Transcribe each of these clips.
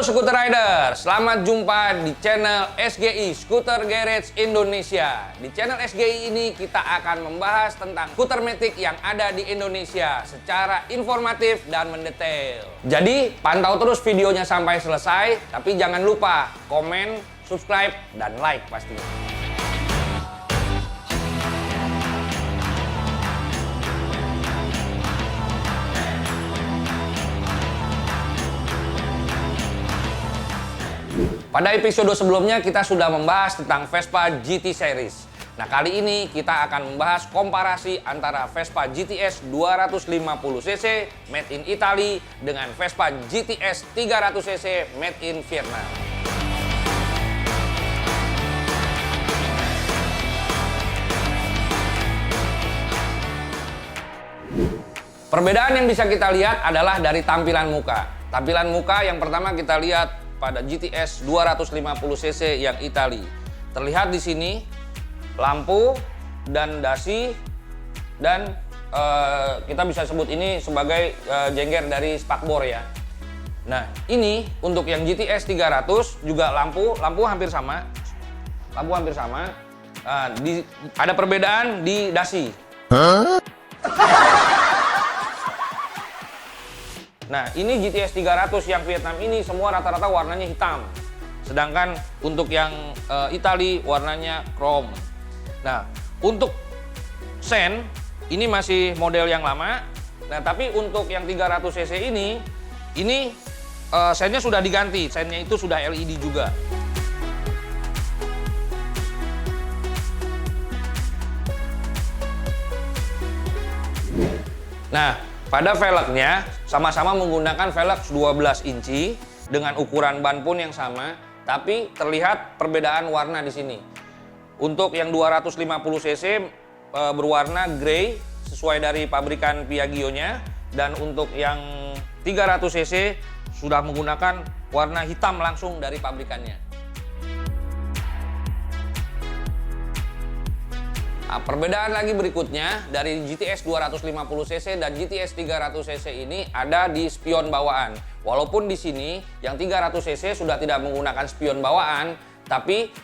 Skuter Rider, selamat jumpa di channel SGI Skuter Garage Indonesia. Di channel SGI ini kita akan membahas tentang skuter matic yang ada di Indonesia secara informatif dan mendetail. Jadi pantau terus videonya sampai selesai, tapi jangan lupa komen, subscribe, dan like pastinya. Pada episode sebelumnya kita sudah membahas tentang Vespa GT Series. Nah, kali ini kita akan membahas komparasi antara Vespa GTS 250cc made in Italy dengan Vespa GTS 300cc made in Vietnam. Perbedaan yang bisa kita lihat adalah dari tampilan muka. Tampilan muka yang pertama kita lihat pada GTS 250cc yang Italy. Terlihat di sini lampu dan dasi dan kita bisa sebut ini sebagai jengger dari spakbor ya. Nah, ini untuk yang GTS 300 juga lampu hampir sama. Lampu hampir sama. Ada perbedaan di dasi. Nah, ini GTS 300 yang Vietnam ini semua rata-rata warnanya hitam. Sedangkan untuk yang Italy warnanya chrome. Nah, untuk sen ini masih model yang lama. Nah, tapi untuk yang 300cc ini sennya sudah diganti. Sennya itu sudah LED juga. Nah, pada velgnya sama-sama menggunakan velg 12 inci dengan ukuran ban pun yang sama, tapi terlihat perbedaan warna di sini. Untuk yang 250cc berwarna grey sesuai dari pabrikan Piaggio-nya, dan untuk yang 300cc sudah menggunakan warna hitam langsung dari pabrikannya. Nah, perbedaan lagi berikutnya dari GTS 250cc dan GTS 300cc ini ada di spion bawaan. Walaupun di sini yang 300cc sudah tidak menggunakan spion bawaan, tapi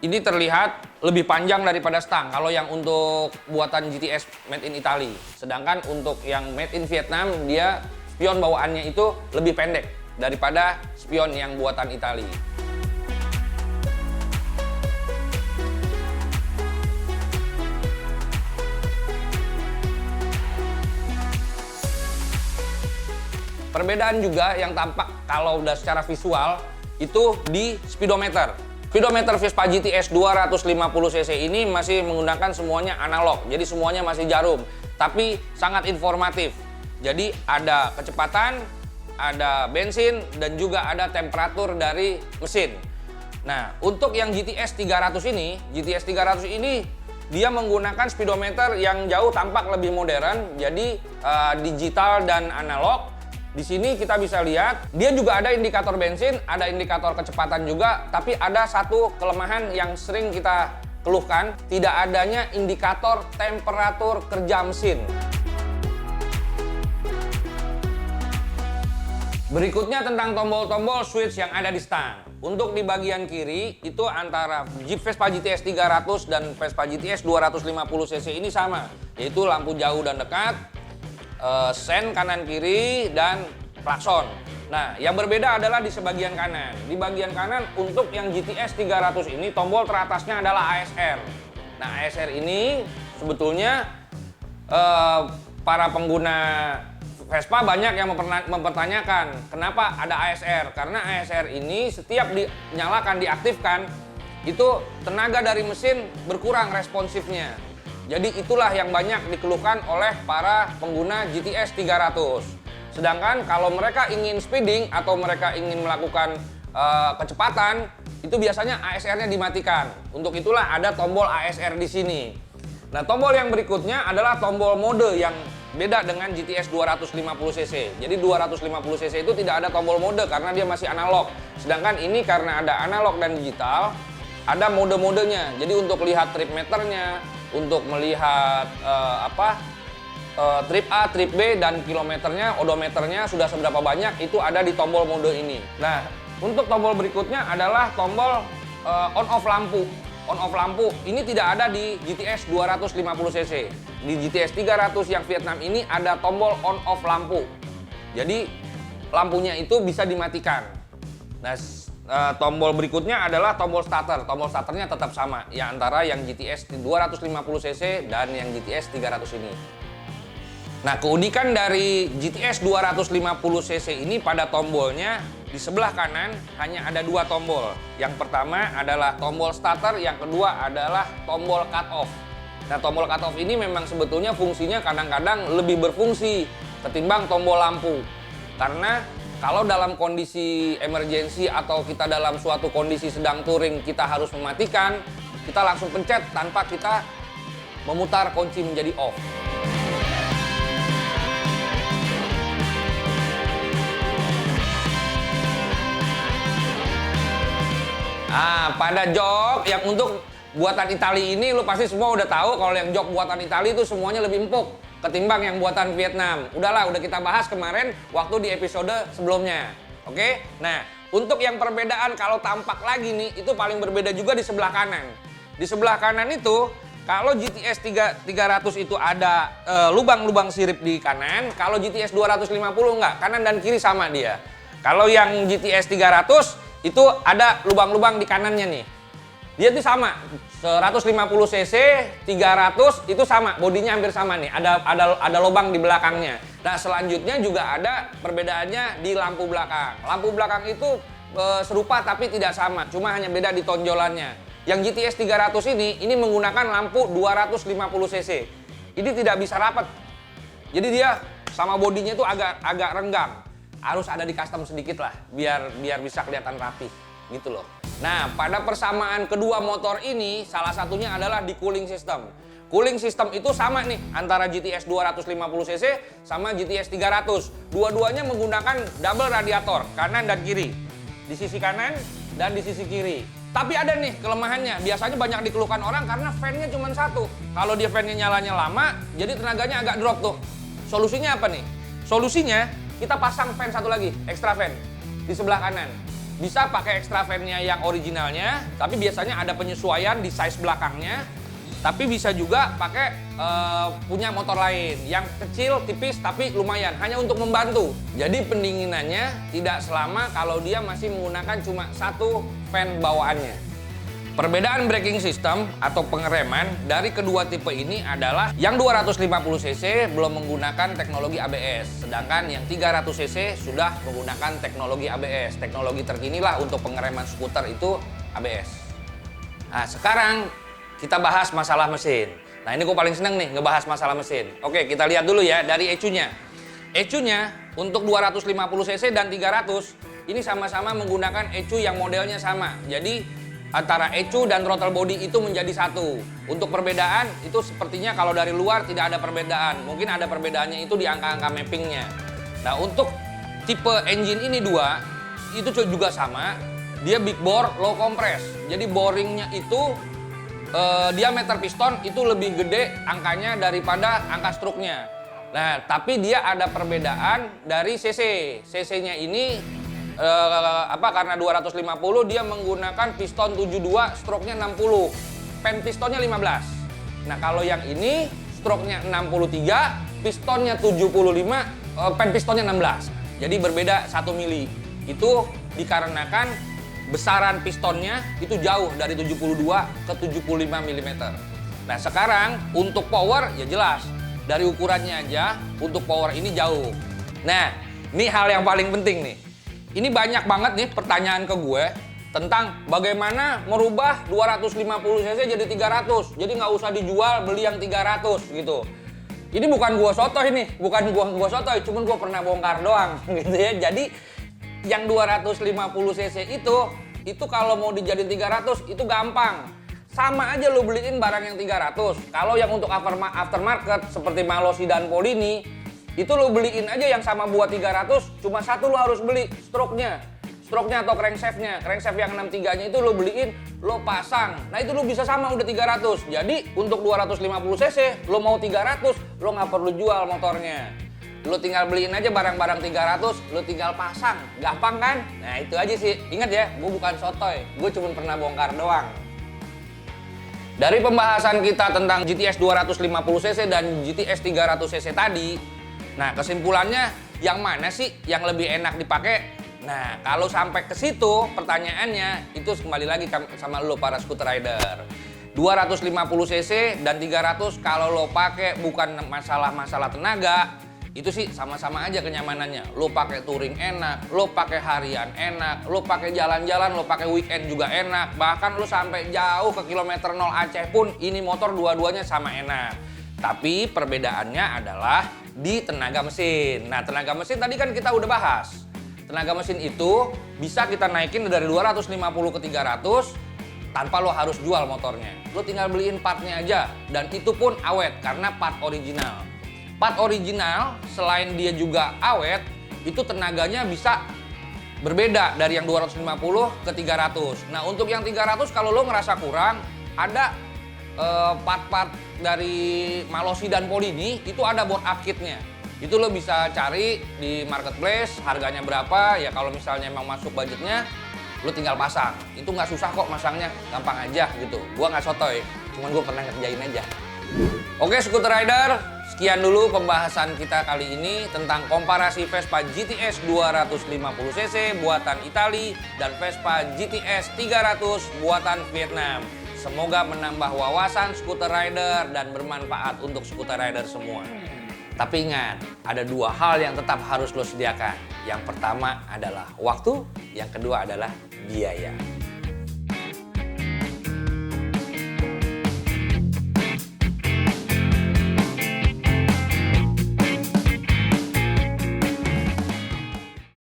ini terlihat lebih panjang daripada stang kalau yang untuk buatan GTS made in Italy. Sedangkan untuk yang made in Vietnam, dia spion bawaannya itu lebih pendek daripada spion yang buatan Italy. Perbedaan juga yang tampak kalau udah secara visual itu di speedometer. Speedometer Vespa GTS 250cc ini masih menggunakan semuanya analog, jadi semuanya masih jarum, tapi sangat informatif. Jadi ada kecepatan, ada bensin, dan juga ada temperatur dari mesin. Nah, untuk yang GTS 300 ini dia menggunakan speedometer yang jauh tampak lebih modern, jadi digital dan analog. Di sini kita bisa lihat, dia juga ada indikator bensin, ada indikator kecepatan juga, tapi ada satu kelemahan yang sering kita keluhkan, tidak adanya indikator temperatur kerja mesin. Berikutnya tentang tombol-tombol switch yang ada di stang. Untuk di bagian kiri, itu antara Vespa GTS 300 dan Vespa GTS 250cc ini sama, yaitu lampu jauh dan dekat, sen kanan kiri, dan klakson. Nah, yang berbeda adalah di sebagian kanan. Di bagian kanan untuk yang GTS 300 ini tombol teratasnya adalah ASR. Nah, ASR ini sebetulnya para pengguna Vespa banyak yang mempertanyakan kenapa ada ASR. Karena ASR ini setiap dinyalakan, diaktifkan, itu tenaga dari mesin berkurang responsifnya. Jadi itulah yang banyak dikeluhkan oleh para pengguna GTS 300. Sedangkan kalau mereka ingin speeding atau mereka ingin melakukan kecepatan, itu biasanya ASR-nya dimatikan. Untuk itulah ada tombol ASR di sini. Nah, tombol yang berikutnya adalah tombol mode yang beda dengan GTS 250cc. Jadi 250cc itu tidak ada tombol mode karena dia masih analog. Sedangkan ini karena ada analog dan digital, ada mode-modenya. Jadi untuk lihat trip meternya, untuk melihat trip A, trip B, dan kilometernya, odometernya sudah seberapa banyak, itu ada di tombol mode ini. Nah, Untuk tombol berikutnya adalah tombol on off lampu. On off lampu ini tidak ada di GTS 250cc. Di GTS 300 yang Vietnam ini ada tombol on off lampu. Jadi lampunya itu bisa dimatikan. Nah, tombol berikutnya adalah tombol starter. Tombol starternya tetap sama ya antara yang GTS 250cc dan yang GTS 300 ini. Nah, keunikan dari GTS 250cc ini pada tombolnya di sebelah kanan hanya ada dua tombol. Yang pertama adalah tombol starter, yang kedua adalah tombol cut off. Nah, tombol cut off ini memang sebetulnya fungsinya kadang-kadang lebih berfungsi ketimbang tombol lampu. Karena kalau dalam kondisi emergency atau kita dalam suatu kondisi sedang touring kita harus mematikan, kita langsung pencet tanpa kita memutar kunci menjadi off. Nah, pada jok yang untuk buatan Itali ini lo pasti semua udah tahu kalau yang jok buatan Itali itu semuanya lebih empuk ketimbang yang buatan Vietnam. Udahlah, udah kita bahas kemarin waktu di episode sebelumnya. Oke? Nah, untuk yang perbedaan kalau tampak lagi nih, itu paling berbeda juga di sebelah kanan. Di sebelah kanan itu, kalau GTS 300 itu ada lubang-lubang sirip di kanan, kalau GTS 250 enggak, kanan dan kiri sama dia. Kalau yang GTS 300 itu ada lubang-lubang di kanannya nih. Dia tuh sama, 150cc, 300 itu sama, bodinya hampir sama nih. Ada lubang di belakangnya. Nah, selanjutnya juga ada perbedaannya di lampu belakang. Lampu belakang itu serupa tapi tidak sama, cuma hanya beda di tonjolannya. Yang GTS 300 ini menggunakan lampu 250cc. Ini tidak bisa rapat. Jadi dia sama bodinya itu agak renggang. Harus ada di custom sedikit lah biar bisa kelihatan rapi gitu loh. Nah, pada persamaan kedua motor ini salah satunya adalah di cooling system. Cooling system itu sama nih antara GTS 250cc sama GTS 300. Dua-duanya menggunakan double radiator kanan dan kiri. Di sisi kanan dan di sisi kiri. Tapi ada nih kelemahannya. Biasanya banyak dikeluhkan orang karena fan-nya cuma satu. Kalau dia fan-nya nyalanya lama, jadi tenaganya agak drop tuh. Solusinya apa nih? Solusinya kita pasang fan satu lagi, extra fan di sebelah kanan. Bisa pakai extra fan-nya yang originalnya, tapi biasanya ada penyesuaian di size belakangnya. Tapi bisa juga pakai punya motor lain yang kecil, tipis, tapi lumayan, hanya untuk membantu. Jadi pendinginannya tidak selama kalau dia masih menggunakan cuma satu fan bawaannya. Perbedaan braking system atau pengereman dari kedua tipe ini adalah yang 250cc belum menggunakan teknologi ABS, sedangkan yang 300cc sudah menggunakan teknologi ABS. Teknologi terkini lah untuk pengereman skuter itu ABS. Nah, sekarang kita bahas masalah mesin. Nah, ini gue paling seneng nih ngebahas masalah mesin. Oke, kita lihat dulu ya dari ECU-nya. ECU-nya untuk 250cc dan 300 ini sama-sama menggunakan ECU yang modelnya sama. Jadi antara ECU dan throttle body itu menjadi satu. Untuk perbedaan itu sepertinya kalau dari luar tidak ada perbedaan. Mungkin ada perbedaannya itu di angka-angka mappingnya. Nah, untuk tipe engine ini dua itu juga sama. Dia big bore low compress. Jadi boringnya itu diameter piston itu lebih gede angkanya daripada angka stroke-nya. Nah, tapi dia ada perbedaan dari cc. Cc-nya ini karena 250 dia menggunakan piston 72, stroke-nya 60, pen pistonnya 15. Nah, kalau yang ini stroke-nya 63, pistonnya 75, pen pistonnya 16. Jadi berbeda 1 mili. Itu dikarenakan besaran pistonnya itu jauh dari 72 ke 75 mm. Nah, sekarang untuk power ya jelas dari ukurannya aja untuk power ini jauh. Nah, ini hal yang paling penting nih. Ini banyak banget nih pertanyaan ke gue tentang bagaimana merubah 250cc jadi 300. Jadi nggak usah dijual, beli yang 300 gitu. Ini bukan gue sotoy nih, bukan gue sotoy, cuman gue pernah bongkar doang gitu ya. Jadi yang 250cc itu kalau mau dijadiin 300 itu gampang. Sama aja lo beliin barang yang 300. Kalau yang untuk aftermarket seperti Malossi dan Polini itu lo beliin aja yang sama buat 300, cuma satu lo harus beli stroke-nya atau crankshaft-nya. Crankshaft yang 63-nya itu lo beliin, lo pasang. Nah, itu lo bisa sama udah 300. Jadi untuk 250cc lo mau 300, lo nggak perlu jual motornya. Lu tinggal beliin aja barang-barang 300, lu tinggal pasang. Gampang kan? Nah itu aja sih. Ingat ya, gue bukan sotoy. Gue cuma pernah bongkar doang. Dari pembahasan kita tentang GTS 250cc dan GTS 300cc tadi, nah kesimpulannya yang mana sih yang lebih enak dipakai? Nah kalau sampai ke situ pertanyaannya, itu kembali lagi sama lo para scooter rider. 250cc dan 300 kalau lo pakai bukan masalah tenaga, itu sih sama-sama aja kenyamanannya. Lo pakai touring enak, lo pakai harian enak, lo pakai jalan-jalan, lo pakai weekend juga enak. Bahkan lo sampai jauh ke kilometer 0 Aceh pun ini motor dua-duanya sama enak. Tapi perbedaannya adalah di tenaga mesin. Nah, tenaga mesin tadi kan kita udah bahas. Tenaga mesin itu bisa kita naikin dari 250 ke 300 tanpa lo harus jual motornya. Lo tinggal beliin partnya aja, dan itu pun awet karena part original. Part original selain dia juga awet, itu tenaganya bisa berbeda dari yang 250 ke 300. Nah untuk yang 300 kalau lo ngerasa kurang, ada part-part dari Malossi dan Polini, itu ada board up kitnya. Itu lo bisa cari di marketplace, harganya berapa, ya kalau misalnya emang masuk budgetnya, lo tinggal pasang. Itu nggak susah kok masangnya, gampang aja gitu. Gua nggak sotoy, cuman gua pernah ngerjain aja. Oke scooter rider, sekian dulu pembahasan kita kali ini tentang komparasi Vespa GTS 250cc buatan Itali dan Vespa GTS 300 buatan Vietnam. Semoga menambah wawasan scooter rider dan bermanfaat untuk scooter rider semua. Tapi ingat, ada dua hal yang tetap harus lo sediakan. Yang pertama adalah waktu, yang kedua adalah biaya.